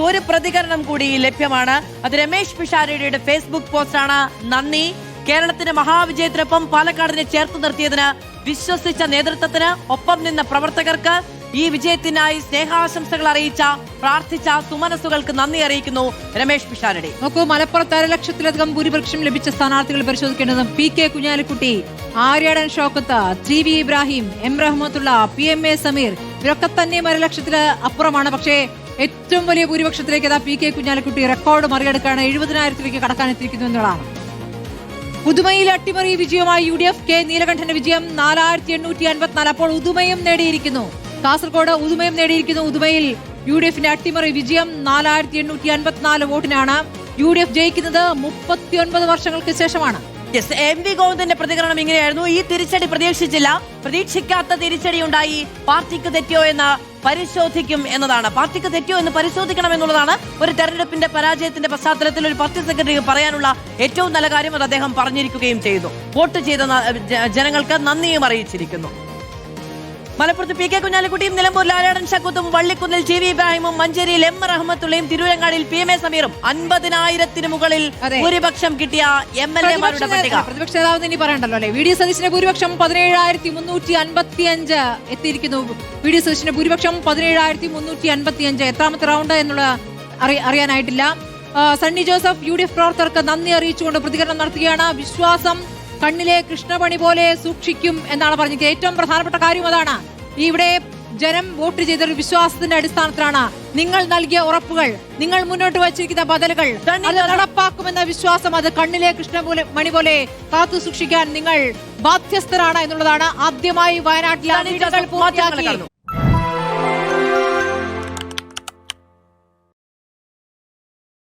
ഒരു പ്രതികരണം കൂടി ലഭ്യമാണ്. അത് രമേശ് പിഷാരടിയുടെ ഫേസ്ബുക്ക് പോസ്റ്റാണ്. നന്ദി. കേരളത്തിന്റെ മഹാവിജയത്തിനൊപ്പം പാലക്കാടിനെ ചേർത്ത് നിർത്തിയതിന് വിശ്വസിച്ച നേതൃത്വത്തിന്, ഒപ്പം നിന്ന പ്രവർത്തകർക്ക്, ഈ വിജയത്തിനായി സ്നേഹാശംസകൾ അറിയിച്ച, പ്രാർത്ഥിച്ച സുമനസ്സുകൾക്ക് നന്ദി അറിയിക്കുന്നു രമേശ് പിഷാരടി. നോക്കൂ, മലപ്പുറത്ത് 1 ലക്ഷത്തിലധികം ഭൂരിപക്ഷം ലഭിച്ച സ്ഥാനാർത്ഥികൾ പരിശോധിക്കേണ്ടതും PK Kunhalikutty, Aryadan Shoukath, TV Ibrahim, M Rahmatullah, PMA Sameer, ഇവരൊക്കെ തന്നെ 1 ലക്ഷത്തിന് അപ്പുറമാണ്. പക്ഷേ ഏറ്റവും വലിയ ഭൂരിപക്ഷത്തിലേക്ക് PK കുഞ്ഞാലിക്കുട്ടി റെക്കോർഡ് മറികടക്കാണ്. 70,000-ലേക്ക് കടക്കാനെത്തിയിരിക്കുന്നു എന്നതാണ്. ഉദുമയിൽ അട്ടിമറി വിജയമായി UDF. K നീലകണ്ഠന്റെ വിജയം 4854. അപ്പോൾ ഉദുമയും നേടിയിരിക്കുന്നു. കാസർഗോഡ് ഉദുമയും നേടിയിരിക്കുന്നു. ഉദുമയിൽ UDF-ന്റെ അട്ടിമറി വിജയം 4854 വോട്ടിനാണ്. UDF ജയിക്കുന്നത് 39 വർഷങ്ങൾക്ക് ശേഷമാണ്. MV ഗോവിന്ദന്റെ പ്രതികരണം ഇങ്ങനെയായിരുന്നു: ഈ തിരിച്ചടി പ്രതീക്ഷിച്ചില്ല, പ്രതീക്ഷിക്കാത്ത തിരിച്ചടി ഉണ്ടായി. പാർട്ടിക്ക് തെറ്റിയോ എന്ന് പരിശോധിക്കും എന്നതാണ്. പാർട്ടിക്ക് തെറ്റിയോ എന്ന് പരിശോധിക്കണം എന്നുള്ളതാണ് ഒരു തെരഞ്ഞെടുപ്പിന്റെ പരാജയത്തിന്റെ പശ്ചാത്തലത്തിൽ ഒരു പാർട്ടി സെക്രട്ടറിക്ക് പറയാനുള്ള ഏറ്റവും നല്ല കാര്യം. അത് അദ്ദേഹം പറഞ്ഞിരിക്കുകയും ചെയ്തു. വോട്ട് ചെയ്ത ജനങ്ങൾക്ക് നന്ദിയും അറിയിച്ചിരിക്കുന്നു. മലപ്പുറത്ത് PK കുഞ്ഞാലിക്കുട്ടിയും, നിലമ്പൂരിൽ ആര്യാടൻ ഷൗക്കത്തും, വള്ളിക്കുന്നിൽ TV ഇബ്രാഹിമും, മഞ്ചേരിയിൽ M റഹ്മത്തുള്ളയും, തിരൂരങ്ങാടിയിൽ PMA സമീറും 50,000-ന് മുകളിൽ ഭൂരിപക്ഷം കിട്ടിയ MLA-മാരുടെ പട്ടിക. പ്രതിപക്ഷ നേതാവ് ഇനി പറയണ്ടല്ലോ അല്ലെ. VD സതീശിന്റെ ഭൂരിപക്ഷം 17,355 എത്തിയിരിക്കുന്നു. VD സതീശിന്റെ ഭൂരിപക്ഷം 17,355. എത്രാമത്തെ റൗണ്ട് എന്നുള്ള അറിയാനായിട്ടില്ല. സണ്ണി ജോസഫ് UDF പ്രവർത്തകർക്ക് നന്ദി അറിയിച്ചുകൊണ്ട് പ്രതികരണം നടത്തുകയാണ്. വിശ്വാസം കണ്ണിലെ കൃഷ്ണപണി പോലെ സൂക്ഷിക്കും എന്നാണ് പറഞ്ഞത്. ഏറ്റവും പ്രധാനപ്പെട്ട കാര്യം അതാണ്. ഇവിടെ ജനം വോട്ട് ചെയ്തൊരു വിശ്വാസത്തിന്റെ അടിസ്ഥാനത്തിലാണ്. നിങ്ങൾ നൽകിയ ഉറപ്പുകൾ, നിങ്ങൾ മുന്നോട്ട് വച്ചിരിക്കുന്ന ബദലുകൾ അത് നടപ്പാക്കുമെന്ന വിശ്വാസം, അത് കണ്ണിലെ കൃഷ്ണമണി പോലെ കാത്തു സൂക്ഷിക്കാൻ നിങ്ങൾ ബാധ്യസ്ഥരാണ് എന്നുള്ളതാണ്. ആദ്യമായി വയനാട്ടിൽ